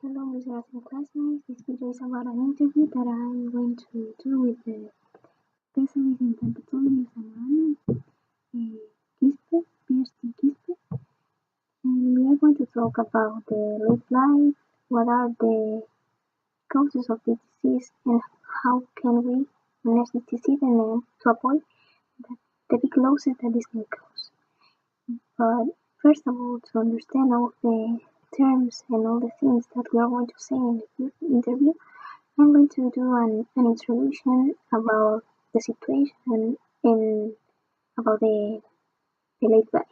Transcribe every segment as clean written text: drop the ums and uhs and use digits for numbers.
Hello, Mr. and classmates. This video is about an interview that I'm going to do with the specialist in dermatology Zamorano, Quispe, PhD Quispe. And we are going to talk about the late blight, what are the causes of this disease, and how can we manage this disease and to avoid the big losses that this can cause. But first of all, to understand all the terms and all the things that we are going to say in the interview, I'm going to do an introduction about the situation and about the late blight.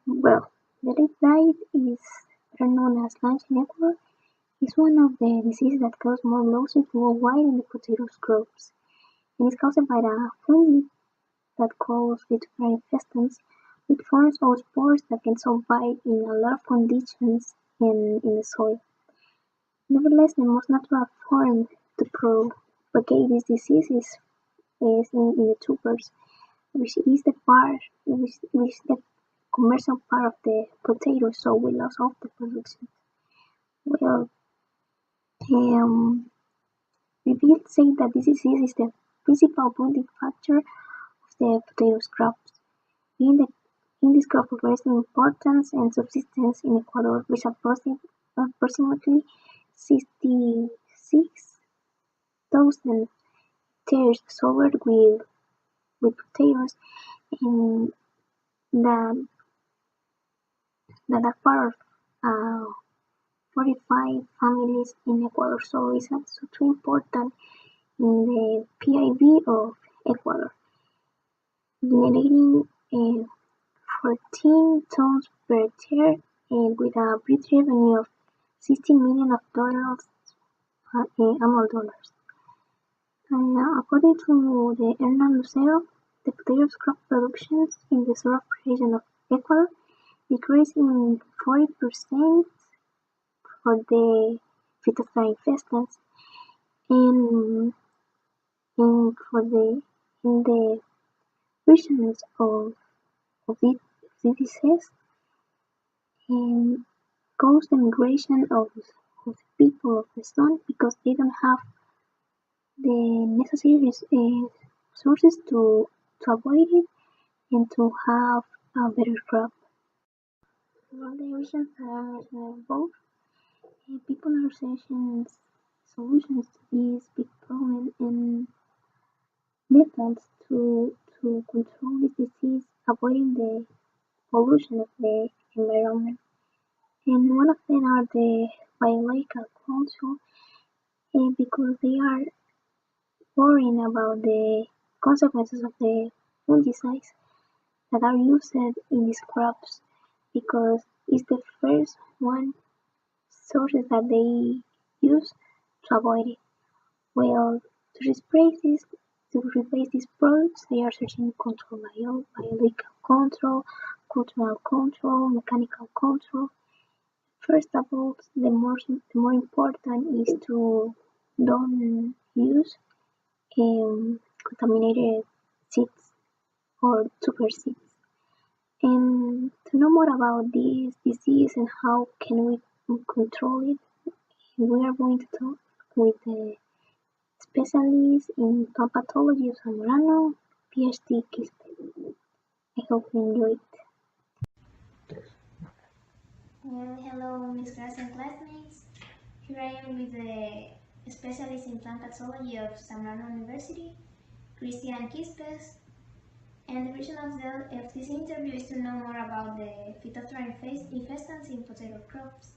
Well, the late blight is better known as lunch in Ecuador. Is one of the diseases that cause more losses worldwide in the potato crops, and it's caused by a fungi that calls Phytophthora infestans, which forms or spores that can survive in a lot of conditions in the soil. Nevertheless, the most natural form to propagate this disease is in the tubers, which is the commercial part of the potato, so we lost all the production. Well, revealed say that this disease is the principal wounding factor of the potato crops. In this crop of great importance and subsistence in Ecuador, which approximately 66,000 hectares covered with potatoes, and that are part of 45 families in Ecuador, so it's such important in the PIB of Ecuador, generating 14 tons per hectare and with a brut revenue of $16 million annual dollars. According to the Hernán Lucero, the potato crop productions in the southern region of Ecuador decreased in 40% for the Phytophthora infestans, and for the regions of this disease, and cause the migration of the people of the sun because they don't have the necessary resources to avoid it and to have a better crop. All the regions that are mentioned above, people are searching solutions to this big problem and methods to control this disease, avoiding the pollution of the environment. And one of them are the biological control, because they are worrying about the consequences of the fungicides that are used in these crops, because it's the first one sources that they use to avoid it. Well, to replace these products, they are searching control biological control, cultural control, mechanical control. First of all, the more important is to don't use contaminated seeds or super seeds. And to know more about this disease and how can we control it, we are going to talk with the specialist in plant pathology of Zamorano, PhD Quispe. I hope you enjoy it. Hello, Miss Class and classmates. Here I am with the specialist in plant pathology of Zamorano University, Christian Quispes. And the reason of this interview is to know more about the Phytophthora infestans in potato crops.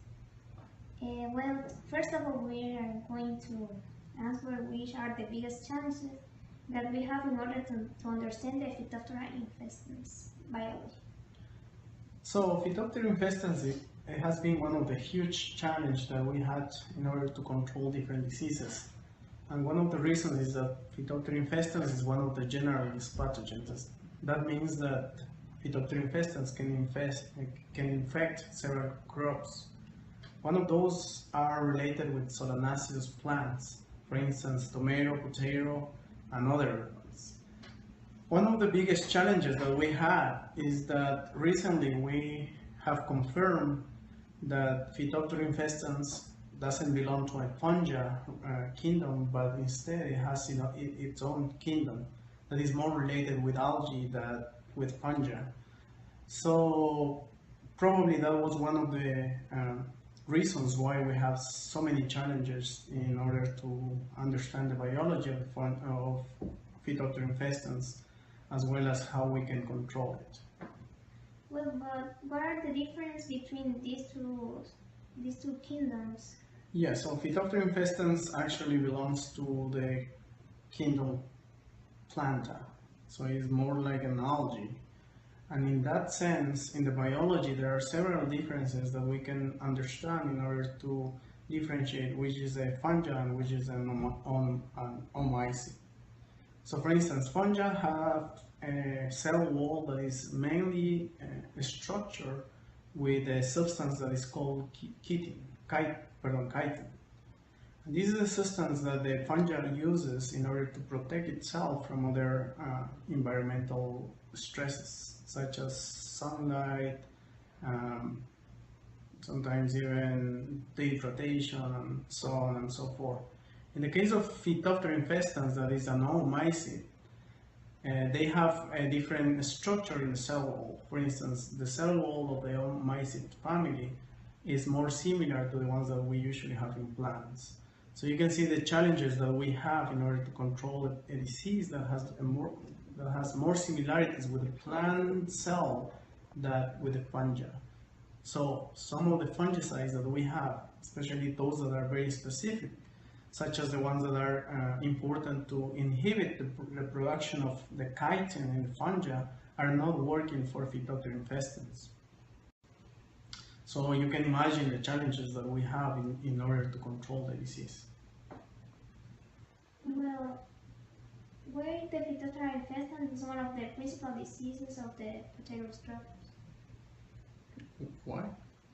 Well, first of all, we are going to answer which are the biggest challenges that we have in order to understand the Phytophthora infestans biology. So Phytophthora infestans it has been one of the huge challenges that we had in order to control different diseases. And one of the reasons is that Phytophthora infestans is one of the generalist pathogens. That means that Phytophthora infestans can infect several crops. One of those are related with solanaceous plants, for instance, tomato, potato, and other ones. One of the biggest challenges that we had is that recently we have confirmed that Phytophthora infestans doesn't belong to a fungi kingdom, but instead it has its own kingdom that is more related with algae than with fungi. So probably that was one of the reasons why we have so many challenges in order to understand the biology of Phytophthora infestans, as well as how we can control it. Well, but what are the difference between these two kingdoms? Yeah, so Phytophthora infestans actually belongs to the kingdom Planta, so it's more like an algae. And in that sense, in the biology, there are several differences that we can understand in order to differentiate which is a fungi and which is an oomycete. So for instance, fungi have a cell wall that is mainly structured with a substance that is called chitin. This is a substance that the fungi uses in order to protect itself from other environmental stresses, such as sunlight, sometimes even dehydration, and so on and so forth. In the case of Phytophthora infestans, that is an oomycete, they have a different structure in the cell wall. For instance, the cell wall of the oomycete family is more similar to the ones that we usually have in plants. So you can see the challenges that we have in order to control a disease that has more similarities with the plant cell than with the fungi. So some of the fungicides that we have, especially those that are very specific, such as the ones that are important to inhibit the production of the chitin in the fungi, are not working for Phytophthora infestans. So you can imagine the challenges that we have in order to control the disease. Well, where the Phytophthora infestans is one of the principal diseases of the potato crops. Why?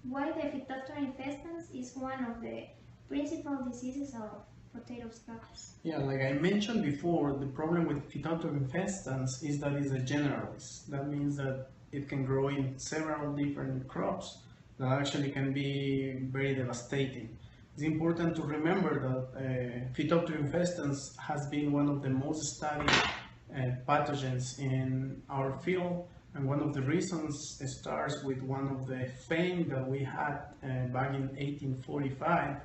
Why the Phytophthora infestans is one of the principal diseases of potato crops. Yeah, like I mentioned before, the problem with Phytophthora infestans is that it's a generalist. That means that it can grow in several different crops that actually can be very devastating. It's important to remember that Phytophthora infestans has been one of the most studied pathogens in our field, and one of the reasons starts with one of the fame that we had back in 1845,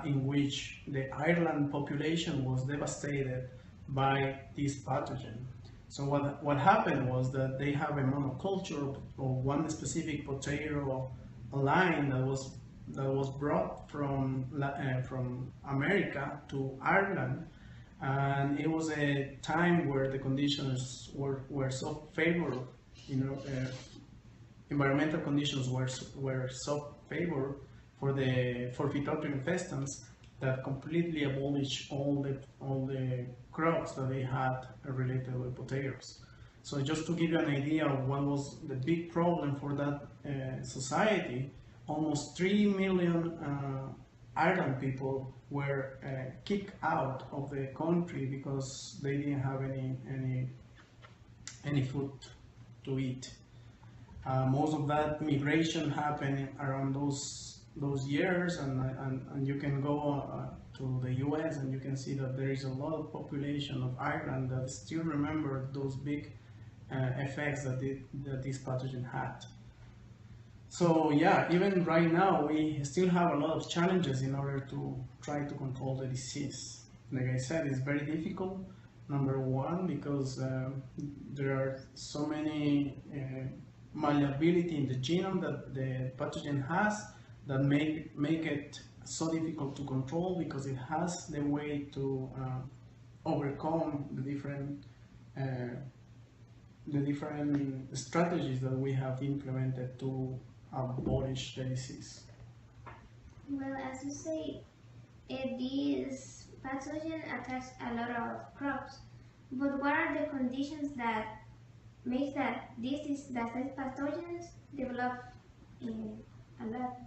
in which the Ireland population was devastated by this pathogen. So what happened was that they have a monoculture of one specific potato line that was brought from America to Ireland, and it was a time where the conditions were so favorable, environmental conditions were so favorable for Phytophthora infestans that completely abolished all the crops that they had related with potatoes. So just to give you an idea of what was the big problem for that society, almost 3 million Ireland people were kicked out of the country because they didn't have any food to eat. Most of that migration happened around those years, and you can go to the US and you can see that there is a lot of population of Ireland that still remember those big effects that this pathogen had. So yeah, even right now we still have a lot of challenges in order to try to control the disease. Like I said, it's very difficult. Number one, because there are so many malleability in the genome that the pathogen has that make it so difficult to control, because it has the way to overcome the different strategies that we have implemented to abolish the disease. Well, as you say, this pathogen attacks a lot of crops. But what are the conditions that make that these pathogens develop in a lot?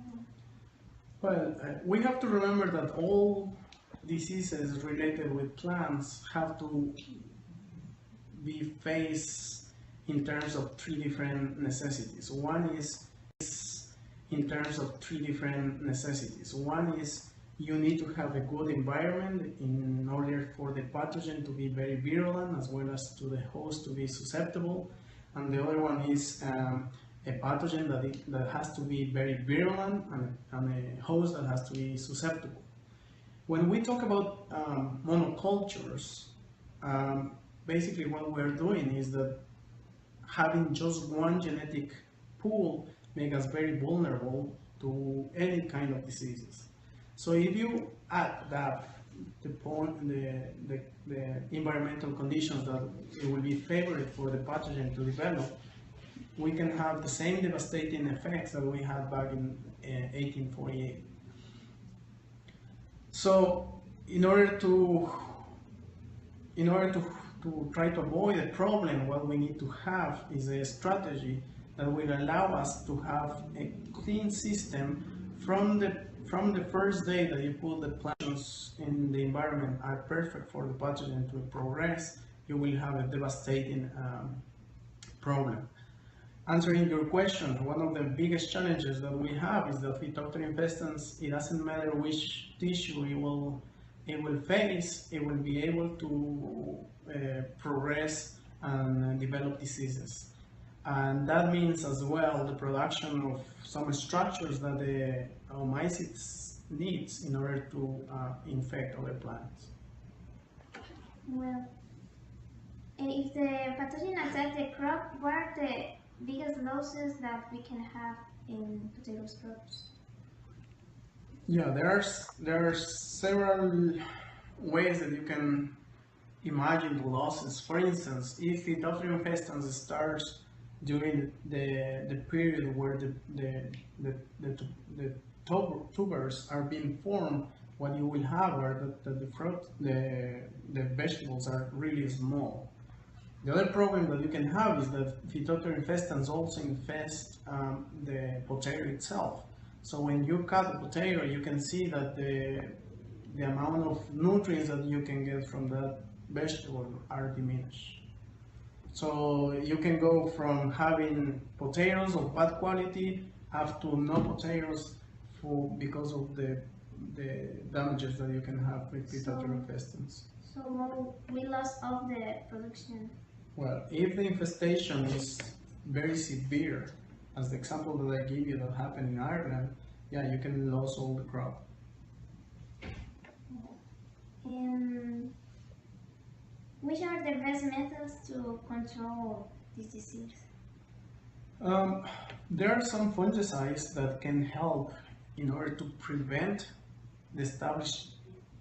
Well, we have to remember that all diseases related with plants have to be faced in terms of three different necessities. One is you need to have a good environment in order for the pathogen to be very virulent as well as to the host to be susceptible. And the other one is a pathogen that has to be very virulent and a host that has to be susceptible. When we talk about monocultures, basically what we're doing is that having just one genetic pool makes us very vulnerable to any kind of diseases. So if you adapt the environmental conditions that it will be favorable for the pathogen to develop, we can have the same devastating effects that we had back in 1848. So in order to try to avoid the problem, what we need to have is a strategy that will allow us to have a clean system from the first day that you put the plants in the environment are perfect for the pathogen to progress. You will have a devastating problem. Answering your question, one of the biggest challenges that we have is that Phytophthora infestans, it doesn't matter which tissue it will face, it will be able to progress and develop diseases. And that means as well the production of some structures that the oomycetes needs in order to infect other plants. Well, and if the pathogen attacks the crop, what are the biggest losses that we can have in potato crops? Yeah, there are several ways that you can imagine the losses. For instance, if Phytophthora infestans starts during the period where the tubers are being formed, what you will have are that the vegetables are really small. The other problem that you can have is that Phytophthora infestans also infest the potato itself. So when you cut the potato, you can see that the amount of nutrients that you can get from that vegetable are diminished. So you can go from having potatoes of bad quality up to no potatoes because of the damages that you can have with Phytophthora infestans. So we lost all the production. Well, if the infestation is very severe, as the example that I give you that happened in Ireland, yeah, you can lose all the crop. Which are the best methods to control this disease? There are some fungicides that can help in order to prevent the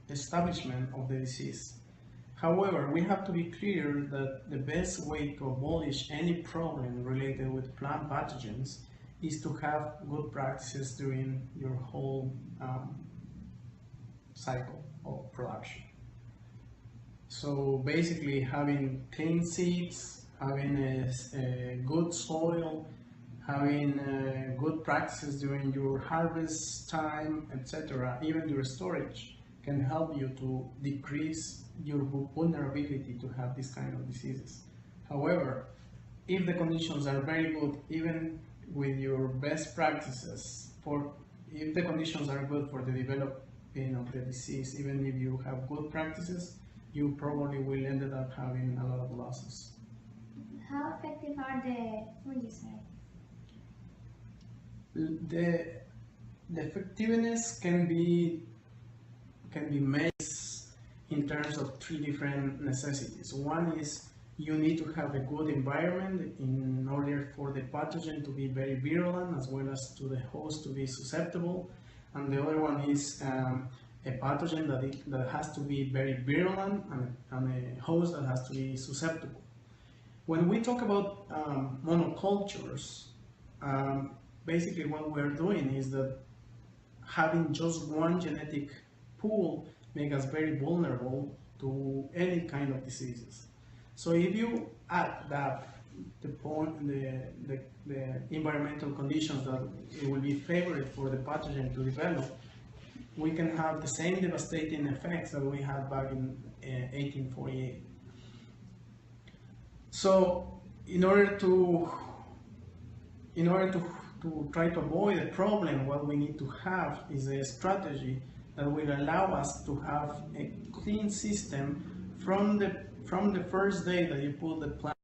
establishment of the disease. However, we have to be clear that the best way to abolish any problem related with plant pathogens is to have good practices during your whole cycle of production. So basically having clean seeds, having a good soil, having good practices during your harvest time, etc., even your storage can help you to decrease your vulnerability to have this kind of diseases. However, if the conditions are very good, even with your best practices, if the conditions are good for the developing of the disease, even if you have good practices, you probably will end up having a lot of losses. How effective are the fungicides? The effectiveness can be measured in terms of three different necessities. One is you need to have a good environment in order for the pathogen to be very virulent as well as to the host to be susceptible. And the other one is a pathogen that has to be very virulent and a host that has to be susceptible. When we talk about monocultures, basically what we're doing is that having just one genetic pool makes us very vulnerable to any kind of diseases. So if you adapt the environmental conditions that it will be favorable for the pathogen to develop, we can have the same devastating effects that we had back in 1848. So in order to try to avoid the problem, what we need to have is a strategy that will allow us to have a clean system from the first day that you put the plant